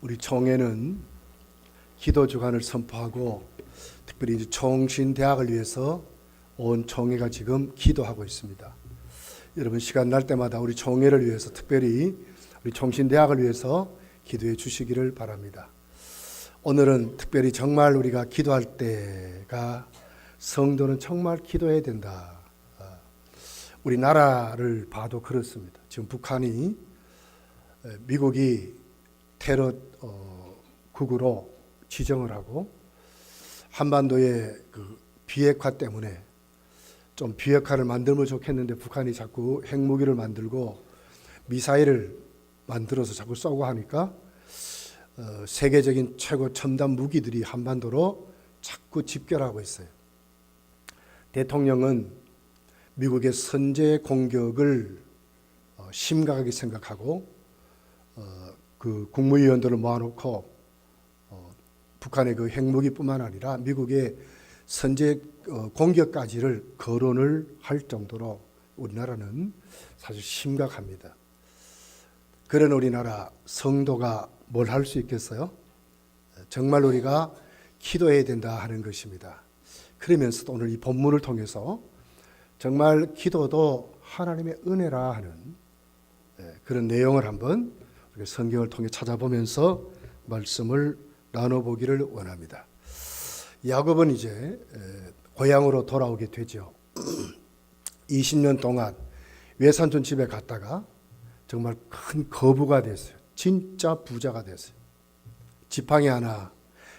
우리 총회는 기도 주간을 선포하고 특별히 이제 총신대학을 위해서 온 총회가 지금 기도하고 있습니다. 여러분 시간 날 때마다 우리 총회를 위해서 특별히 우리 총신대학을 위해서 기도해 주시기를 바랍니다. 오늘은 특별히 정말 우리가 기도할 때가 성도는 정말 기도해야 된다. 우리나라를 봐도 그렇습니다. 지금 북한이 미국이 테러 국으로 지정을 하고 한반도의 그 비핵화 때문에 좀 비핵화를 만들면 좋겠는데 북한이 자꾸 핵무기를 만들고 미사일을 만들어서 자꾸 쏘고 하니까 세계적인 최고 첨단 무기들이 한반도로 자꾸 집결하고 있어요. 대통령은 미국의 선제 공격을 심각하게 생각하고 그 국무위원들을 모아놓고 북한의 그 핵무기뿐만 아니라 미국의 선제 공격까지를 거론을 할 정도로 우리나라는 사실 심각합니다. 그런 우리나라 성도가 뭘 할 수 있겠어요? 정말 우리가 기도해야 된다 하는 것입니다. 그러면서도 오늘 이 본문을 통해서 정말 기도도 하나님의 은혜라 하는 그런 내용을 한번 성경을 통해 찾아보면서 말씀을 나눠보기를 원합니다. 야곱은 이제 고향으로 돌아오게 되죠. 20년 동안 외삼촌 집에 갔다가 정말 큰 거부가 됐어요. 진짜 부자가 됐어요. 지팡이 하나,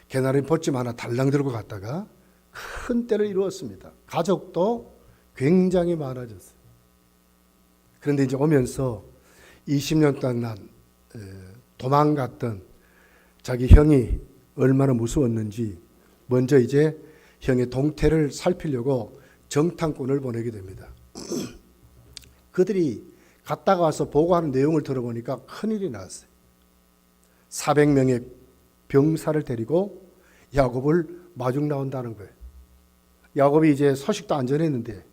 개나리 보찜 하나 달랑 들고 갔다가 큰 때를 이루었습니다. 가족도 굉장히 많아졌어요. 그런데 이제 오면서 20년 동안 도망갔던 자기 형이 얼마나 무서웠는지 먼저 이제 형의 동태를 살피려고 정탐꾼을 보내게 됩니다. 그들이 갔다가 와서 보고하는 내용을 들어보니까 큰일이 났어요. 400명의 병사를 데리고 야곱을 마중 나온다는 거예요. 야곱이 이제 소식도 안 전했는데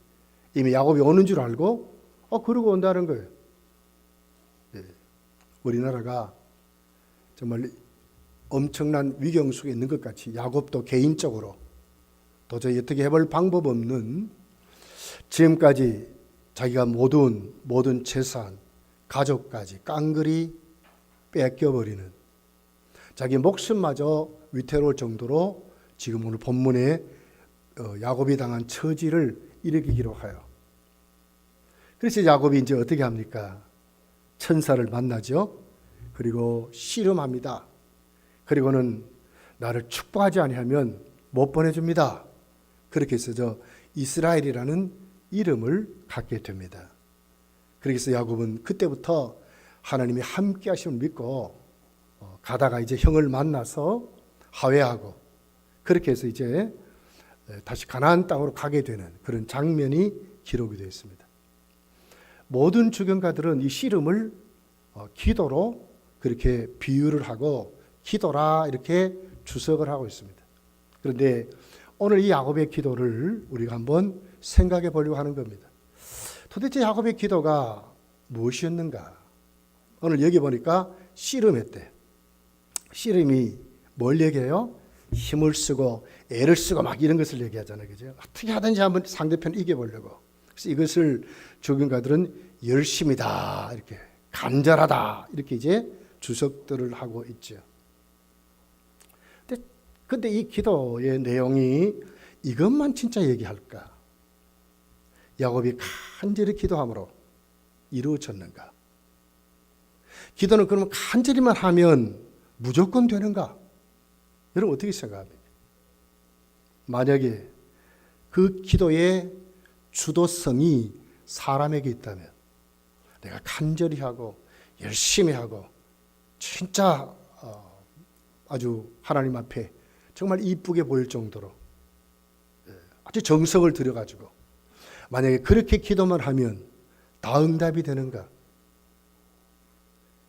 이미 야곱이 오는 줄 알고 그러고 온다는 거예요. 우리나라가 정말 엄청난 위경 속에 있는 것 같이 야곱도 개인적으로 도저히 어떻게 해볼 방법 없는 지금까지 자기가 모든 재산, 가족까지 깡그리 뺏겨버리는 자기 목숨마저 위태로울 정도로 지금 오늘 본문에 야곱이 당한 처지를 일으키기로 하여. 그래서 야곱이 이제 어떻게 합니까? 천사를 만나죠. 그리고 씨름합니다. 그리고는 나를 축복하지 아니하면 못 보내줍니다. 그렇게 해서 이스라엘이라는 이름을 갖게 됩니다. 그래서 야곱은 그때부터 하나님이 함께 하심을 믿고 가다가 이제 형을 만나서 화해하고 그렇게 해서 이제 다시 가나안 땅으로 가게 되는 그런 장면이 기록이 되어 있습니다. 모든 주경가들은 이 씨름을 기도로 그렇게 비유를 하고 기도라 이렇게 주석을 하고 있습니다. 그런데 오늘 이 야곱의 기도를 우리가 한번 생각해 보려고 하는 겁니다. 도대체 야곱의 기도가 무엇이었는가? 오늘 여기 보니까 씨름했대. 씨름이 뭘 얘기해요? 힘을 쓰고 애를 쓰고 막 이런 것을 얘기하잖아요. 그죠? 어떻게 하든지 한번 상대편을 이겨보려고. 그래서 이것을 주경가들은 열심이다, 이렇게 간절하다, 이렇게 이제 주석들을 하고 있죠. 근데 이 기도의 내용이 이것만 진짜 얘기할까? 야곱이 간절히 기도함으로 이루어졌는가? 기도는 그러면 간절히만 하면 무조건 되는가? 여러분 어떻게 생각합니까? 만약에 그 기도의 주도성이 사람에게 있다면 내가 간절히 하고 열심히 하고 진짜 아주 하나님 앞에 정말 이쁘게 보일 정도로 아주 정성을 들여가지고 만약에 그렇게 기도만 하면 다 응답이 되는가?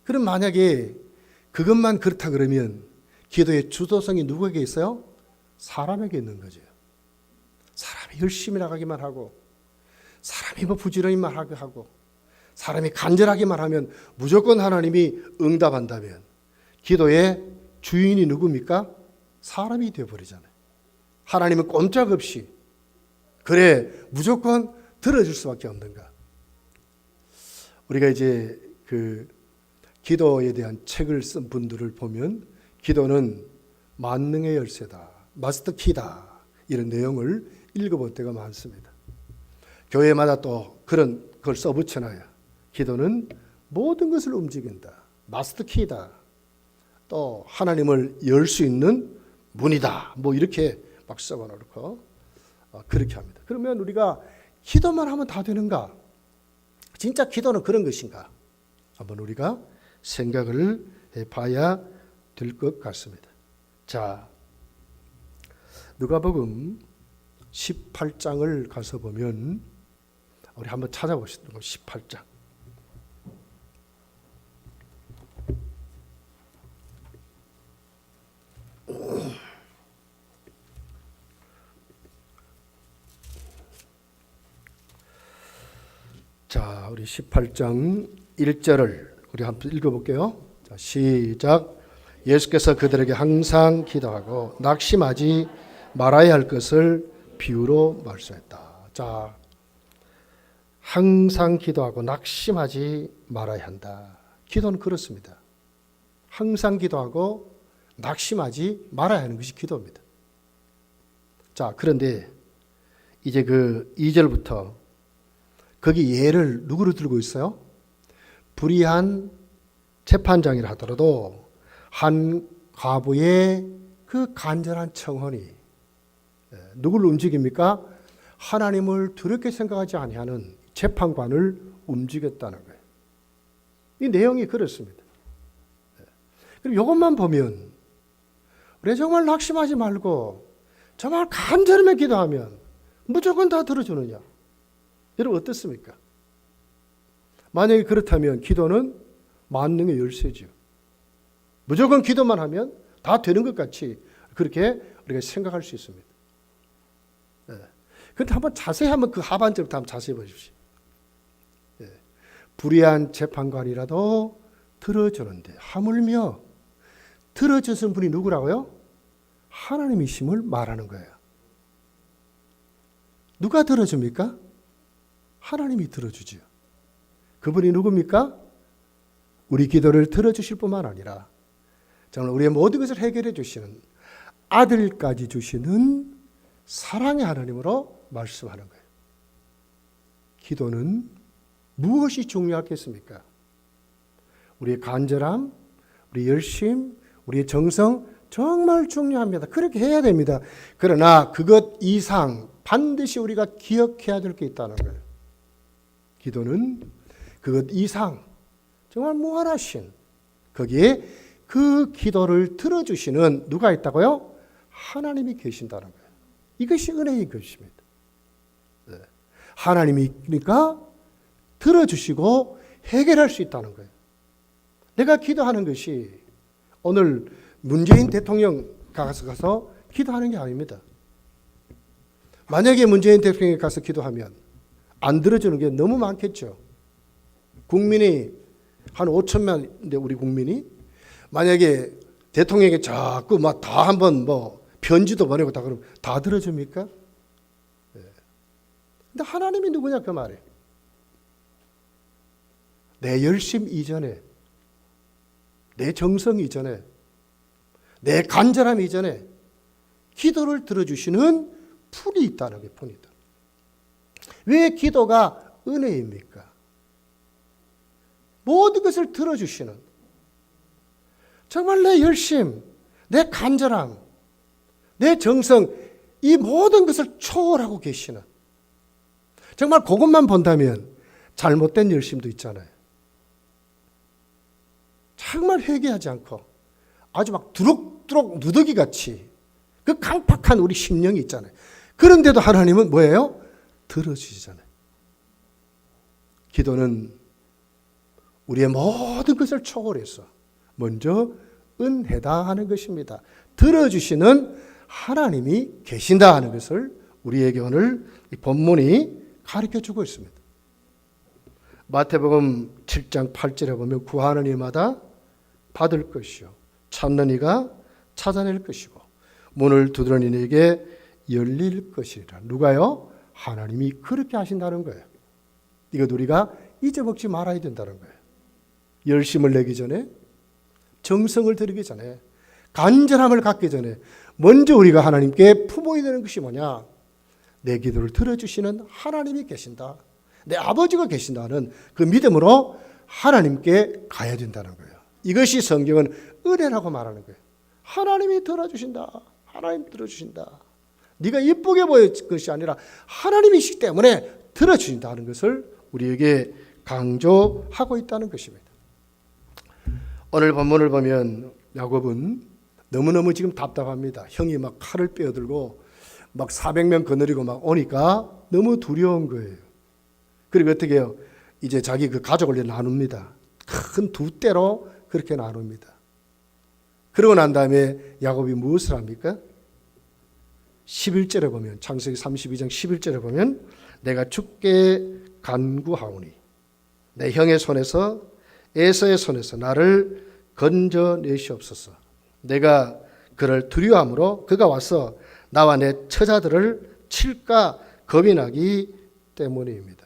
그럼 만약에 그것만 그렇다 그러면 기도의 주도성이 누구에게 있어요? 사람에게 있는 거죠. 사람이 열심히 나가기만 하고 사람이 부지런히만 하고 사람이 간절하기만 하면 무조건 하나님이 응답한다면 기도의 주인이 누굽니까? 사람이 되어버리잖아요. 하나님은 꼼짝없이 그래 무조건 들어줄 수밖에 없는가. 우리가 이제 그 기도에 대한 책을 쓴 분들을 보면 기도는 만능의 열쇠다, 마스터 키다, 이런 내용을 읽어볼 때가 많습니다. 교회마다 또 그런 걸 써붙여놔야 기도는 모든 것을 움직인다, 마스터 키다, 또 하나님을 열 수 있는 문이다, 뭐 이렇게 막 써놓고 그렇게 합니다. 그러면 우리가 기도만 하면 다 되는가? 진짜 기도는 그런 것인가? 한번 우리가 생각을 해봐야 될 것 같습니다. 자, 누가복음 18장을 가서 보면 우리 한번 찾아보시죠. 18장. 자, 우리 18장 1절을 우리 한번 읽어볼게요. 자, 시작. 예수께서 그들에게 항상 기도하고 낙심하지 말아야 할 것을 비유로 말씀했다. 자, 항상 기도하고 낙심하지 말아야 한다. 기도는 그렇습니다. 항상 기도하고 낙심하지 말아야 하는 것이 기도입니다. 자, 그런데 이제 그 2절부터 거기 예를 누구를 들고 있어요? 불의한 재판장이라 하더라도 한 과부의 그 간절한 청혼이 누구를 움직입니까? 하나님을 두렵게 생각하지 아니하는 재판관을 움직였다는 거예요. 이 내용이 그렇습니다. 그리고 이것만 보면 우리 정말 낙심하지 말고 정말 간절하게 기도하면 무조건 다 들어주느냐? 여러분 어떻습니까? 만약에 그렇다면 기도는 만능의 열쇠죠. 무조건 기도만 하면 다 되는 것 같이 그렇게 우리가 생각할 수 있습니다. 그런데 한번 자세히 한번 그 하반절부터 한번 자세히 보십시오. 불의한 재판관이라도 들어주는데 하물며 들어주신 분이 누구라고요? 하나님이심을 말하는 거예요. 누가 들어줍니까? 하나님이 들어주지요. 그분이 누굽니까? 우리 기도를 들어주실 뿐만 아니라 정말 우리의 모든 것을 해결해 주시는 아들까지 주시는 사랑의 하나님으로 말씀하는 거예요. 기도는 무엇이 중요하겠습니까? 우리의 간절함, 우리의 열심, 우리의 정성 정말 중요합니다. 그렇게 해야 됩니다. 그러나 그것 이상 반드시 우리가 기억해야 될 게 있다는 거예요. 기도는 그것 이상 정말 무한하신 거기에 그 기도를 들어주시는 누가 있다고요? 하나님이 계신다는 거예요. 이것이 은혜의 것입니다. 하나님이 그러니까 들어주시고 해결할 수 있다는 거예요. 내가 기도하는 것이 오늘 문재인 대통령 가서 기도하는 게 아닙니다. 만약에 문재인 대통령이 가서 기도하면 안 들어주는 게 너무 많겠죠. 국민이 한 5천만인데 우리 국민이 만약에 대통령에게 자꾸 막 다 한번 뭐 편지도 보내고 다 그러면 다 들어줍니까? 근데 하나님이 누구냐 그 말이에요. 내 열심 이전에, 내 정성 이전에, 내 간절함 이전에 기도를 들어주시는 풀이 있다는 게 푼이다. 왜 기도가 은혜입니까? 모든 것을 들어주시는 정말 내 열심, 내 간절함, 내 정성 이 모든 것을 초월하고 계시는 정말 그것만 본다면 잘못된 열심도 있잖아요. 정말 회개하지 않고 아주 막 두룩두룩 누더기같이 그 강팍한 우리 심령이 있잖아요. 그런데도 하나님은 뭐예요? 들어주시잖아요. 기도는 우리의 모든 것을 초월해서 먼저 은혜다 하는 것입니다. 들어주시는 하나님이 계신다 하는 것을 우리에게 오늘 이 본문이 가르쳐주고 있습니다. 마태복음 7장 8절에 보면 구하는 이마다 받을 것이요 찾는 이가 찾아낼 것이고 문을 두드리는 이에게 열릴 것이라. 누가요? 하나님이 그렇게 하신다는 거예요. 이것 우리가 잊어먹지 말아야 된다는 거예요. 열심을 내기 전에, 정성을 들이기 전에, 간절함을 갖기 전에 먼저 우리가 하나님께 품어야 되는 것이 뭐냐? 내 기도를 들어주시는 하나님이 계신다, 내 아버지가 계신다는 그 믿음으로 하나님께 가야 된다는 거예요. 이것이 성경은 은혜라고 말하는 거예요. 하나님이 들어주신다. 하나님 들어주신다. 네가 이쁘게 보일 것이 아니라 하나님이시기 때문에 들어주신다는 것을 우리에게 강조하고 있다는 것입니다. 오늘 본문을 보면 야곱은 너무너무 지금 답답합니다. 형이 막 칼을 빼어들고 막 400명 거느리고 막 오니까 너무 두려운 거예요. 그리고 어떻게 해요? 이제 자기 그 가족을 나눕니다. 큰 두 떼로 그렇게 나눕니다. 그러고 난 다음에 야곱이 무엇을 합니까? 11절에 보면, 창세기 32장 11절에 보면, 내가 주께 간구하오니 내 형의 손에서, 에서의 손에서 나를 건져내시옵소서. 내가 그를 두려워함으로 그가 와서 나와 내 처자들을 칠까 겁이 나기 때문입니다.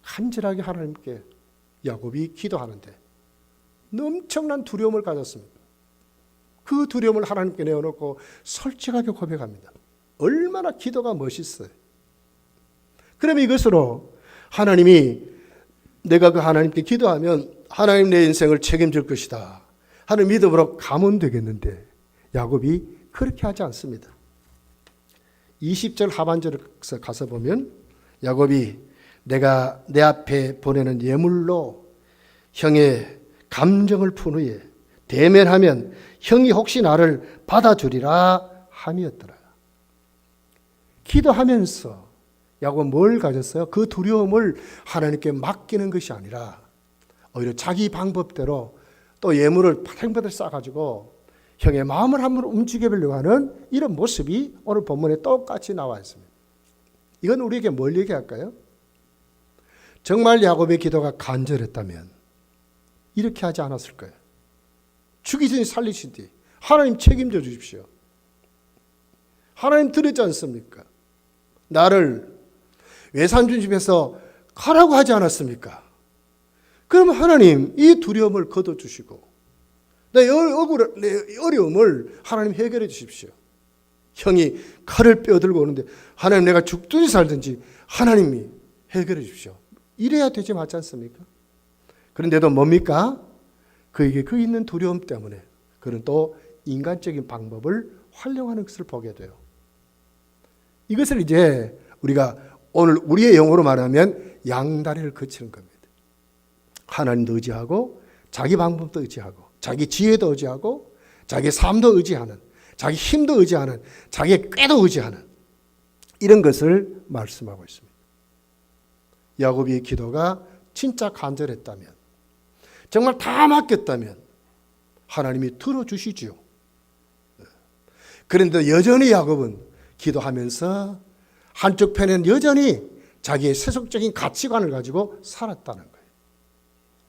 간절하게 하나님께 야곱이 기도하는데 엄청난 두려움을 가졌습니다. 그 두려움을 하나님께 내어놓고 솔직하게 고백합니다. 얼마나 기도가 멋있어요. 그러면 이것으로 하나님이, 내가 그 하나님께 기도하면 하나님 내 인생을 책임질 것이다 하는 믿음으로 가면 되겠는데 야곱이 그렇게 하지 않습니다. 20절 하반절에 가서 보면 야곱이 내가 내 앞에 보내는 예물로 형의 감정을 푼 후에 대면하면 형이 혹시 나를 받아주리라 함이었더라. 기도하면서 야곱은 뭘 가졌어요? 그 두려움을 하나님께 맡기는 것이 아니라 오히려 자기 방법대로 또 예물을 파생파들 싸가지고 형의 마음을 한번 움직여보려고 하는 이런 모습이 오늘 본문에 똑같이 나와 있습니다. 이건 우리에게 뭘 얘기할까요? 정말 야곱의 기도가 간절했다면 이렇게 하지 않았을 거예요. 죽기 전에 살리시되 하나님 책임져 주십시오. 하나님 들었지 않습니까? 나를 외삼촌 집에서 가라고 하지 않았습니까? 그러면 하나님 이 두려움을 거둬주시고 내 어려움을 하나님 해결해 주십시오. 형이 칼을 빼어들고 오는데 하나님 내가 죽든지 살든지 하나님이 해결해 주십시오. 이래야 되지 맞지 않습니까? 그런데도 뭡니까? 그에게 그 있는 두려움 때문에 그는 또 인간적인 방법을 활용하는 것을 보게 돼요. 이것을 이제 우리가 오늘 우리의 용어로 말하면 양다리를 거치는 겁니다. 하나님도 의지하고 자기 방법도 의지하고 자기 지혜도 의지하고 자기 삶도 의지하는, 자기 힘도 의지하는, 자기의 꾀도 의지하는 이런 것을 말씀하고 있습니다. 야곱의 기도가 진짜 간절했다면, 정말 다 맡겼다면 하나님이 들어주시지요. 그런데 여전히 야곱은 기도하면서 한쪽 편에는 여전히 자기의 세속적인 가치관을 가지고 살았다는 거예요.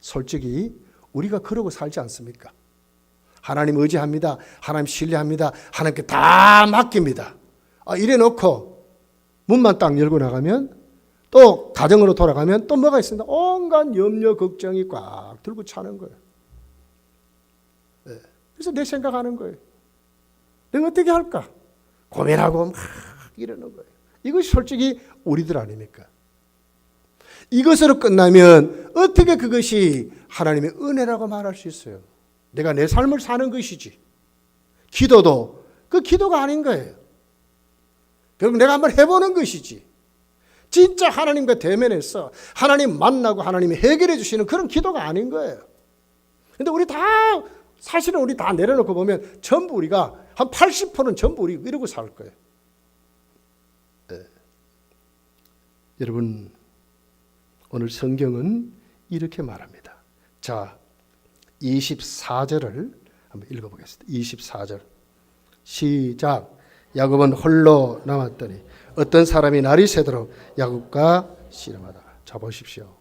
솔직히 우리가 그러고 살지 않습니까? 하나님 의지합니다. 하나님 신뢰합니다. 하나님께 다 맡깁니다. 이래 놓고 문만 딱 열고 나가면 또 가정으로 돌아가면 또 뭐가 있습니다. 온갖 염려 걱정이 꽉 들고 차는 거예요. 그래서 내 생각하는 거예요. 내가 어떻게 할까? 고민하고 막 이러는 거예요. 이것이 솔직히 우리들 아닙니까? 이것으로 끝나면 어떻게 그것이 하나님의 은혜라고 말할 수 있어요? 내가 내 삶을 사는 것이지. 기도도 그 기도가 아닌 거예요. 결국 내가 한번 해보는 것이지. 진짜 하나님과 대면해서 하나님 만나고 하나님이 해결해 주시는 그런 기도가 아닌 거예요. 근데 우리 다 사실은 우리 다 내려놓고 보면 전부 우리가 한 80%는 전부 우리 이러고 살 거예요. 네. 여러분 오늘 성경은 이렇게 말합니다. 자, 24절을 한번 읽어보겠습니다. 24절 시작. 야곱은 홀로 남았더니 어떤 사람이 날이 새도록 야곱과 씨름하다. 자 보십시오.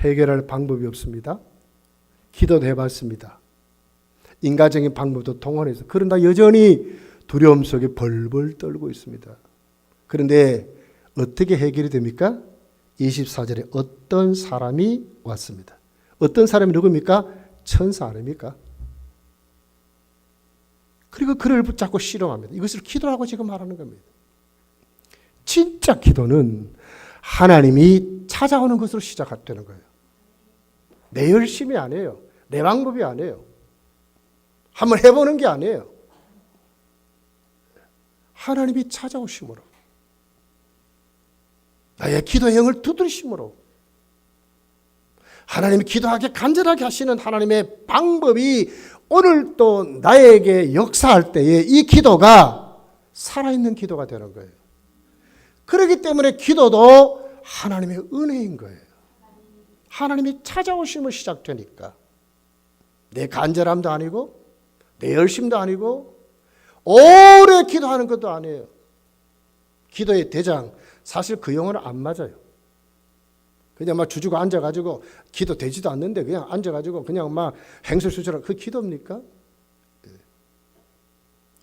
해결할 방법이 없습니다. 기도도 해봤습니다. 인간적인 방법도 동원해서 그러나 여전히 두려움 속에 벌벌 떨고 있습니다. 그런데 어떻게 해결이 됩니까? 24절에 어떤 사람이 왔습니다. 어떤 사람이 누굽니까? 천사 아닙니까? 그리고 그를 붙잡고 씨름합니다. 이것을 기도라고 지금 말하는 겁니다. 진짜 기도는 하나님이 찾아오는 것으로 시작되는 거예요. 내 열심이 아니에요. 내 방법이 아니에요. 한번 해보는 게 아니에요. 하나님이 찾아오심으로, 나의 기도의 영을 두드리심으로, 하나님이 기도하게 간절하게 하시는 하나님의 방법이 오늘 또 나에게 역사할 때에 이 기도가 살아있는 기도가 되는 거예요. 그렇기 때문에 기도도 하나님의 은혜인 거예요. 하나님이 찾아오심을 시작되니까 내 간절함도 아니고 내 열심도 아니고 오래 기도하는 것도 아니에요. 기도의 대장, 사실 그 영어는 안 맞아요. 그냥 막 주주가 앉아가지고 기도 되지도 않는데 그냥 앉아가지고 그냥 막 행설수설하고 그 기도입니까?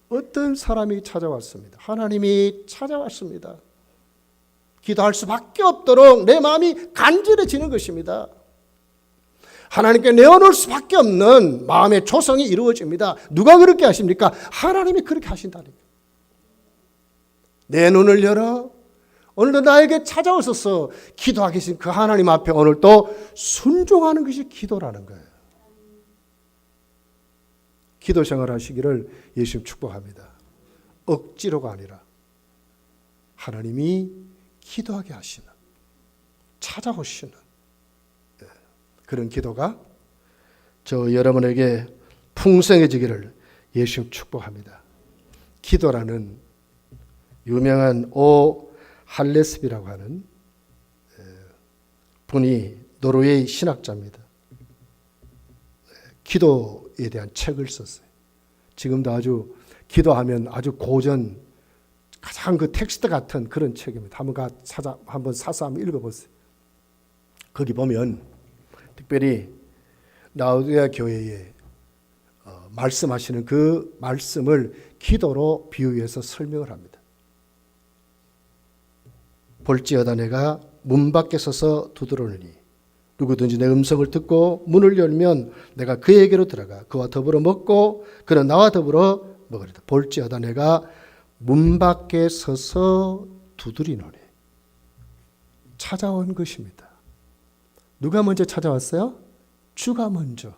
어떤 사람이 찾아왔습니다. 하나님이 찾아왔습니다. 기도할 수밖에 없도록 내 마음이 간절해지는 것입니다. 하나님께 내어놓을 수밖에 없는 마음의 조성이 이루어집니다. 누가 그렇게 하십니까? 하나님이 그렇게 하신다니까. 내 눈을 열어 오늘도 나에게 찾아오셔서 기도하게 하신 그 하나님 앞에 오늘 또 순종하는 것이 기도라는 거예요. 기도 생활 하시기를 예수님 축복합니다. 억지로가 아니라 하나님이 기도하게 하시는, 찾아오시는 그런 기도가 저 여러분에게 풍성해지기를 예수님 축복합니다. 기도라는 유명한 오 할레스비라고 하는 분이 노르웨이 신학자입니다. 기도에 대한 책을 썼어요. 지금도 아주 기도하면 아주 고전 가장 그 텍스트 같은 그런 책입니다. 한번 사서 한번 읽어보세요. 거기 보면 특별히 라오디게아 교회에 말씀하시는 그 말씀을 기도로 비유해서 설명을 합니다. 볼지어다 내가 문 밖에 서서 두드러느니 누구든지 내 음성을 듣고 문을 열면 내가 그에게로 들어가 그와 더불어 먹고 그는 나와 더불어 먹으리다. 볼지어다 내가 문 밖에 서서 두드리노니. 찾아온 것입니다. 누가 먼저 찾아왔어요? 주가 먼저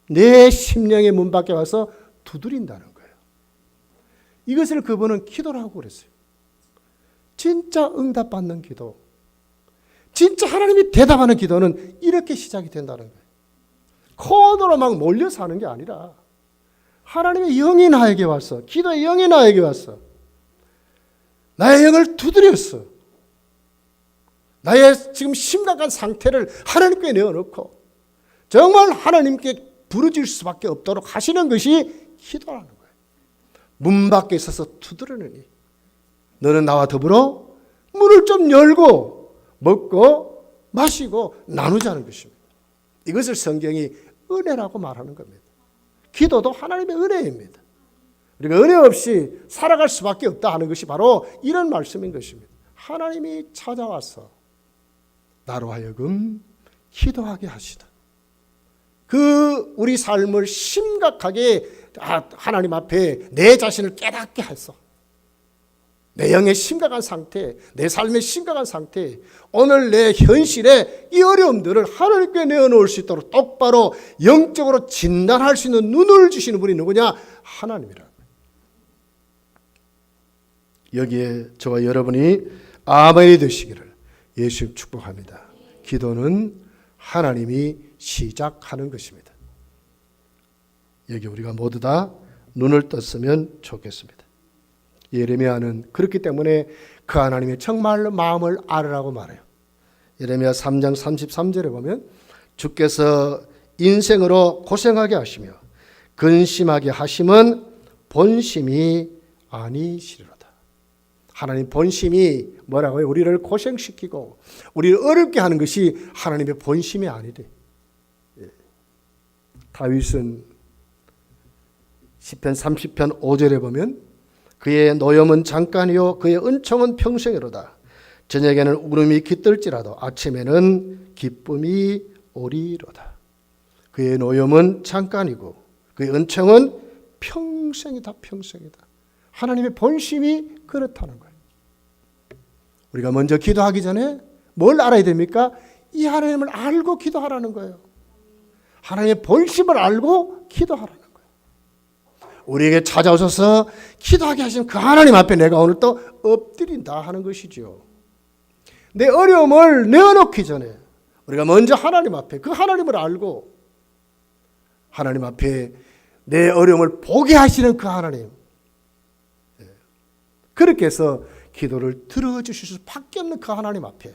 내 심령의 문 밖에 와서 두드린다는 거예요. 이것을 그분은 기도라고 그랬어요. 진짜 응답받는 기도, 진짜 하나님이 대답하는 기도는 이렇게 시작이 된다는 거예요. 코너로 막 몰려서 하는 게 아니라 하나님의 영이 나에게 왔어. 기도의 영이 나에게 왔어. 나의 영을 두드렸어. 나의 지금 심각한 상태를 하나님께 내어놓고 정말 하나님께 부르질 수밖에 없도록 하시는 것이 기도라는 거예요. 문 밖에 서서 두드러느니 너는 나와 더불어 문을 좀 열고 먹고 마시고 나누자는 것입니다. 이것을 성경이 은혜라고 말하는 겁니다. 기도도 하나님의 은혜입니다. 우리가 은혜 없이 살아갈 수밖에 없다 하는 것이 바로 이런 말씀인 것입니다. 하나님이 찾아와서 나로 하여금 기도하게 하시다. 그 우리 삶을 심각하게 하나님 앞에 내 자신을 깨닫게 해서 내 영의 심각한 상태, 내 삶의 심각한 상태, 오늘 내 현실의 이 어려움들을 하나님께 내어놓을 수 있도록 똑바로 영적으로 진단할 수 있는 눈을 주시는 분이 누구냐? 하나님이라. 여기에 저와 여러분이 아멘이 되시기를 예수님 축복합니다. 기도는 하나님이 시작하는 것입니다. 여기 우리가 모두 다 눈을 떴으면 좋겠습니다. 예레미야는 그렇기 때문에 그 하나님의 정말로 마음을 알으라고 말해요. 예레미야 3장 33절에 보면 주께서 인생으로 고생하게 하시며 근심하게 하심은 본심이 아니시리로다. 하나님 본심이 뭐라고요? 우리를 고생시키고 우리를 어렵게 하는 것이 하나님의 본심이 아니래. 다윗은 시편 30편 5절에 보면 그의 노염은 잠깐이요 그의 은총은 평생이로다. 저녁에는 울음이 깃들지라도 아침에는 기쁨이 오리로다. 그의 노염은 잠깐이고 그의 은총은 평생이다. 평생이다. 하나님의 본심이 그렇다는 거예요. 우리가 먼저 기도하기 전에 뭘 알아야 됩니까? 이 하나님을 알고 기도하라는 거예요. 하나님의 본심을 알고 기도하라는 거예요. 우리에게 찾아오셔서 기도하게 하시면 그 하나님 앞에 내가 오늘 또 엎드린다 하는 것이죠. 내 어려움을 내어놓기 전에 우리가 먼저 하나님 앞에 그 하나님을 알고 하나님 앞에 내 어려움을 보게 하시는 그 하나님, 그렇게 해서 기도를 들어주실 수밖에 없는 그 하나님 앞에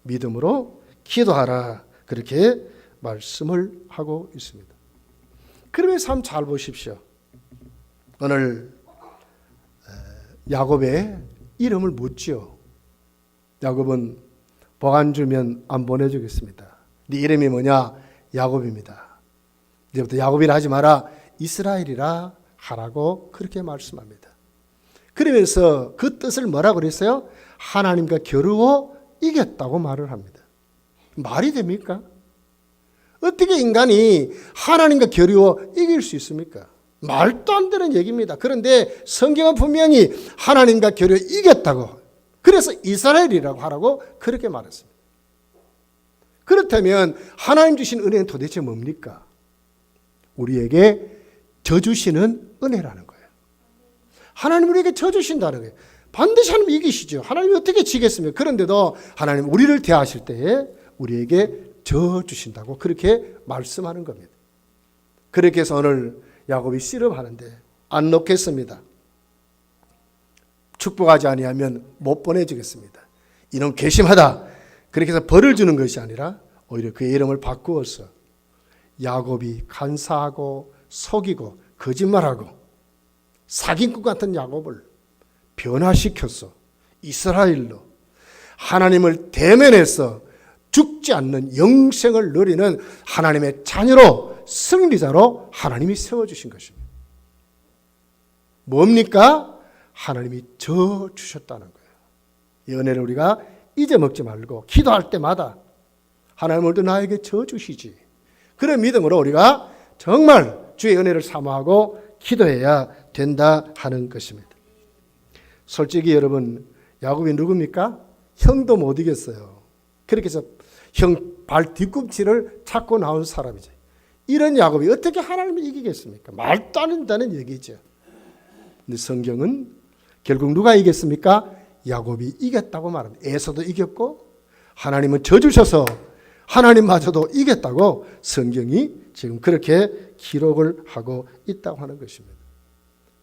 믿음으로 기도하라, 그렇게 말씀을 하고 있습니다. 그러면서 한번 잘 보십시오. 오늘 야곱의 이름을 묻죠. 야곱은 복 안 주면 안 보내주겠습니다. 네 이름이 뭐냐? 야곱입니다. 이제부터 야곱이라 하지 마라, 이스라엘이라 하라고 그렇게 말씀합니다. 그러면서 그 뜻을 뭐라고 그랬어요? 하나님과 겨루어 이겼다고 말을 합니다. 말이 됩니까? 어떻게 인간이 하나님과 겨루어 이길 수 있습니까? 말도 안 되는 얘기입니다. 그런데 성경은 분명히 하나님과 겨루어 이겼다고, 그래서 이스라엘이라고 하라고 그렇게 말했습니다. 그렇다면 하나님 주신 은혜는 도대체 뭡니까? 우리에게 져주시는 은혜라는 거예요. 하나님 우리에게 져주신다는 거예요. 반드시 하나님 이기시죠. 하나님이 어떻게 지겠습니까? 그런데도 하나님 우리를 대하실 때에 우리에게 져주신다고 그렇게 말씀하는 겁니다. 그렇게 해서 오늘 야곱이 씨름하는데 안 놓겠습니다. 축복하지 아니하면 못 보내주겠습니다. 이놈 괘씸하다. 그렇게 해서 벌을 주는 것이 아니라 오히려 그의 이름을 바꾸어서 야곱이 간사하고 속이고 거짓말하고 사기꾼 같은 야곱을 변화시켜서 이스라엘로 하나님을 대면해서 죽지 않는 영생을 누리는 하나님의 자녀로, 승리자로 하나님이 세워주신 것입니다. 뭡니까? 하나님이 져 주셨다는 거예요. 이 은혜를 우리가 잊어먹지 말고 기도할 때마다 하나님 오늘도 나에게 져 주시지, 그런 믿음으로 우리가 정말 주의 은혜를 사모하고 기도해야 된다 하는 것입니다. 솔직히 여러분, 야곱이 누굽니까? 형도 못 이겼어요. 그렇게 해서 형 발 뒤꿈치를 찾고 나온 사람이죠. 이런 야곱이 어떻게 하나님을 이기겠습니까? 말도 안 된다는 얘기죠. 근데 성경은 결국 누가 이겼습니까? 야곱이 이겼다고 말합니다. 에서도 이겼고 하나님은 져주셔서 하나님마저도 이겼다고 성경이 지금 그렇게 기록을 하고 있다고 하는 것입니다.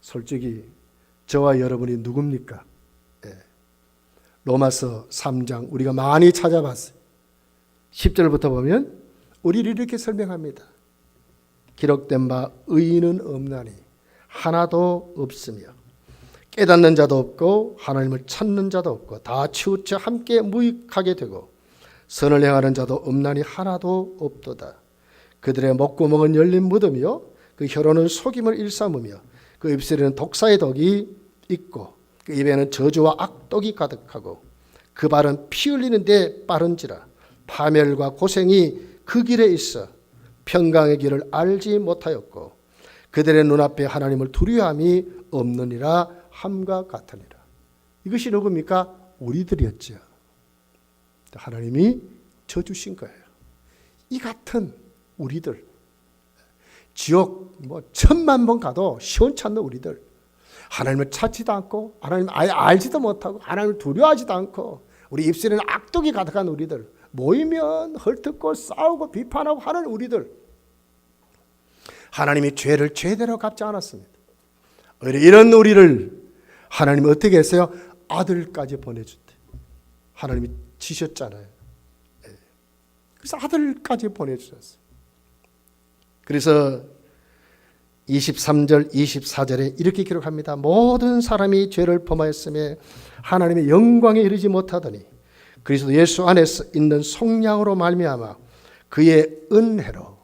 솔직히 저와 여러분이 누굽니까? 로마서 3장 우리가 많이 찾아봤어요. 10절부터 보면 우리를 이렇게 설명합니다. 기록된 바 의인은 없나니 하나도 없으며 깨닫는 자도 없고 하나님을 찾는 자도 없고 다 치우쳐 함께 무익하게 되고 선을 행하는 자도 없나니 하나도 없도다. 그들의 목구멍은 열린 무덤이요 그 혀로는 속임을 일삼으며 그 입술에는 독사의 독이 있고 그 입에는 저주와 악독이 가득하고 그 발은 피 흘리는데 빠른지라 파멸과 고생이 그 길에 있어 평강의 길을 알지 못하였고 그들의 눈앞에 하나님을 두려움이 없느니라 함과 같으니라. 이것이 누굽니까? 우리들이었죠. 하나님이 져주신 거예요. 이 같은 우리들, 지옥 1000만 번 가도 시원찮는 우리들, 하나님을 찾지도 않고 하나님을 아예 알지도 못하고 하나님을 두려워하지도 않고 우리 입술에는 악독이 가득한 우리들, 모이면 헐뜯고 싸우고 비판하고 하는 우리들, 하나님이 죄를 죄대로 갚지 않았습니다. 오히려 이런 우리를 하나님이 어떻게 했어요? 아들까지 보내줬대. 하나님이 지셨잖아요. 그래서 아들까지 보내주셨어요. 그래서 23절 24절에 이렇게 기록합니다. 모든 사람이 죄를 범하였으며 하나님의 영광에 이르지 못하더니 그리스도 예수 안에서 있는 속량으로 말미암아 그의 은혜로,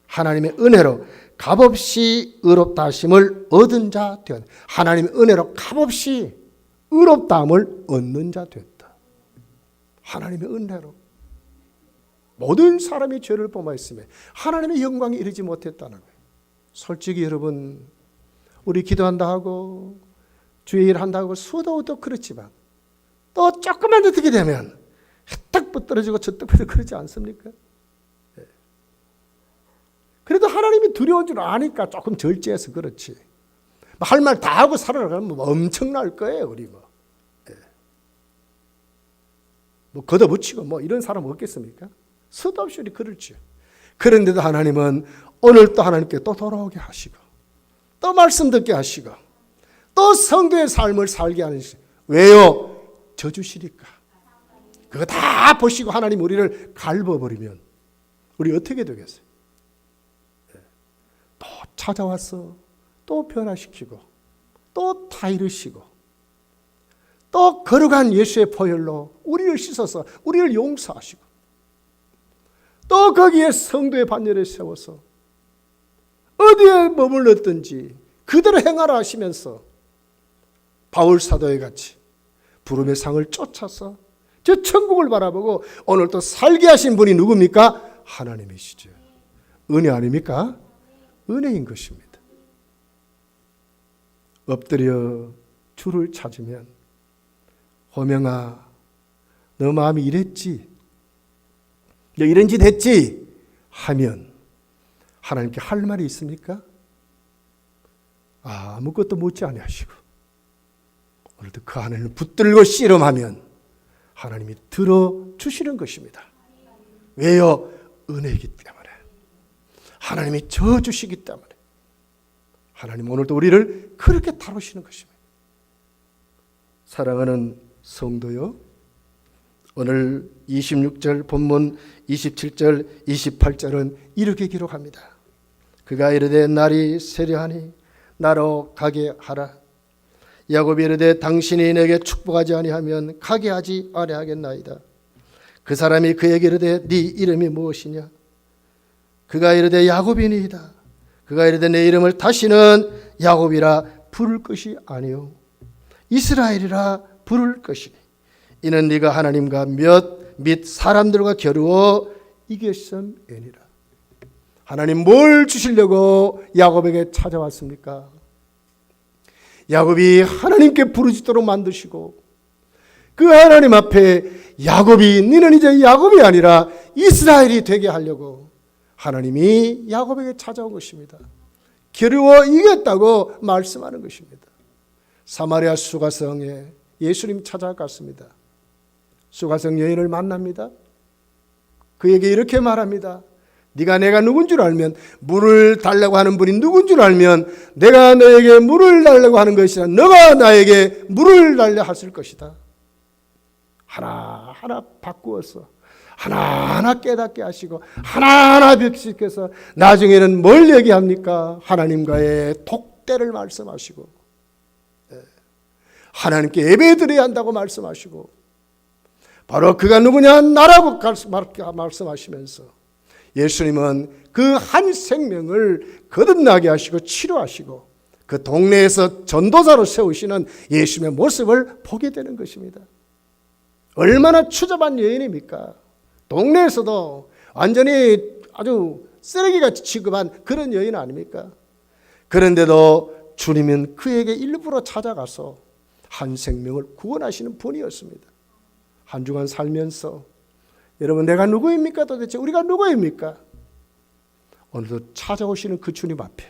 하나님의 은혜로 값없이 의롭다 하심을 얻은 자 되었다. 하나님의 은혜로 값없이 의롭다함을 얻는 자 되었다. 하나님의 은혜로 모든 사람이 죄를 범하였으며 하나님의 영광에 이르지 못했다는 거예요. 솔직히 여러분, 우리 기도한다 하고 주의 일 한다고 수도 그렇지만 또 조금만 더 듣게 되면 딱 떨어지고 저떡 그러지 않습니까? 그래도 하나님이 두려운 줄 아니까 조금 절제해서 그렇지. 할 말 다 하고 살아가면 뭐 엄청날 거예요, 우리 뭐. 뭐 걷어붙이고 뭐 이런 사람 없겠습니까? 수도 없이 우리 그렇죠. 그런데도 하나님은 오늘 또 하나님께 또 돌아오게 하시고 또 말씀 듣게 하시고 또 성도의 삶을 살게 하는 시. 왜요? 져주시니까. 그거 다 보시고 하나님 우리를 갈궈버리면 우리 어떻게 되겠어요? 또 찾아와서 또 변화시키고 또 타이르시고 또 거룩한 예수의 보혈로 우리를 씻어서 우리를 용서하시고 또 거기에 성도의 반열에 세워서 어디에 머물렀든지 그대로 행하라 하시면서 바울 사도와 같이 부름의 상을 쫓아서 저 천국을 바라보고 오늘 또 살게 하신 분이 누굽니까? 하나님이시죠. 은혜 아닙니까? 은혜인 것입니다. 엎드려 주를 찾으면 호명아 너 마음이 이랬지 너 이런 짓 했지 하면 하나님께 할 말이 있습니까? 아무것도 묻지 아니하시고 오늘도 그 하나님을 붙들고 씨름하면 하나님이 들어주시는 것입니다. 왜요? 은혜이기 때문에 하나님이 져주시기 때문에 하나님 오늘도 우리를 그렇게 다루시는 것입니다. 사랑하는 성도요, 오늘 26절 본문 27절 28절은 이렇게 기록합니다. 그가 이르되 날이 세려하니 나로 가게 하라. 야곱이 이르되 당신이 내게 축복하지 아니하면 가게 하지 아니하겠나이다. 그 사람이 그에게 이르되 네 이름이 무엇이냐? 그가 이르되 야곱이니이다. 그가 이르되 내 이름을 다시는 야곱이라 부를 것이 아니요 이스라엘이라 부를 것이니 이는 네가 하나님과 및 사람들과 겨루어 이겼음이니라. 하나님 뭘 주시려고 야곱에게 찾아왔습니까? 야곱이 하나님께 부르짖도록 만드시고 그 하나님 앞에 야곱이 너는 이제 야곱이 아니라 이스라엘이 되게 하려고 하나님이 야곱에게 찾아온 것입니다. 겨루어 이겼다고 말씀하는 것입니다. 사마리아 수가성에 예수님 찾아갔습니다. 수가성 여인을 만납니다. 그에게 이렇게 말합니다. 네가 내가 누군 줄 알면 물을 달라고 하는 분이 누군 줄 알면 내가 너에게 물을 달라고 하는 것이라 너가 나에게 물을 달라 하실 것이다. 하나하나 바꾸어서 하나하나 깨닫게 하시고 하나하나 벽시켜서 나중에는 뭘 얘기합니까? 하나님과의 독대를 말씀하시고 하나님께 예배드려야 한다고 말씀하시고 바로 그가 누구냐? 나라고 말씀하시면서 예수님은 그 한 생명을 거듭나게 하시고 치료하시고 그 동네에서 전도자로 세우시는 예수님의 모습을 보게 되는 것입니다. 얼마나 추잡한 여인입니까? 동네에서도 완전히 아주 쓰레기같이 취급한 그런 여인 아닙니까? 그런데도 주님은 그에게 일부러 찾아가서 한 생명을 구원하시는 분이었습니다. 한 주간 살면서 여러분 내가 누구입니까? 도대체 우리가 누구입니까? 오늘도 찾아오시는 그 주님 앞에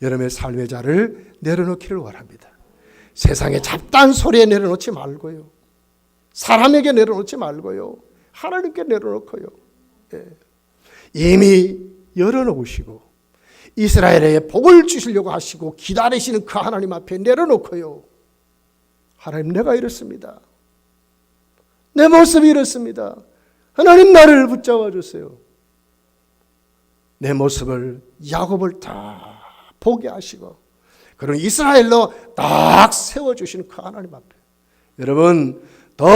여러분의 삶의 자를 내려놓기를 원합니다. 세상의 잡다한 소리에 내려놓지 말고요. 사람에게 내려놓지 말고요. 하나님께 내려놓고요. 이미 열어놓으시고 이스라엘에 복을 주시려고 하시고 기다리시는 그 하나님 앞에 내려놓고요. 하나님 내가 이렇습니다. 내 모습이 이렇습니다. 하나님 나를 붙잡아 주세요. 내 모습을 야곱을 다 보게 하시고 그런 이스라엘로 딱 세워주시는 그 하나님 앞에 여러분 더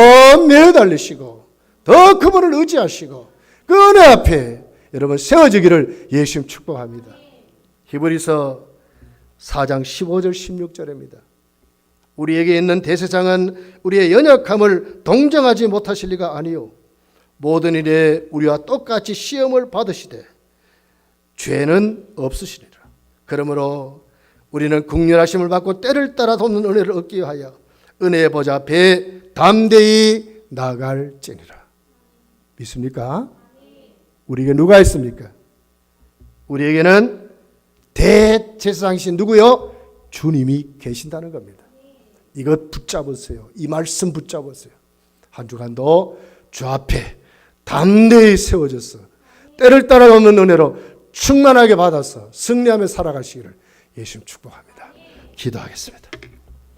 매달리시고 더 그분을 의지하시고 그 은혜 앞에 여러분 세워지기를 예수님 축복합니다. 히브리서 4장 15절 16절입니다. 우리에게 있는 대세장은 우리의 연약함을 동정하지 못하실 리가 아니요 모든 일에 우리와 똑같이 시험을 받으시되 죄는 없으시리라. 그러므로 우리는 긍휼하심을 받고 때를 따라 돕는 은혜를 얻기 위하여 은혜의 보좌 앞에 담대히 나갈지니라. 믿습니까? 우리에게 누가 있습니까? 우리에게는 대제사장이신 누구요? 주님이 계신다는 겁니다. 이것 붙잡으세요. 이 말씀 붙잡으세요. 한 주간도 주 앞에 담대히 세워져서 때를 따라 돕는 은혜로 충만하게 받아서 승리하며 살아가시기를 예수님 축복합니다. 기도하겠습니다.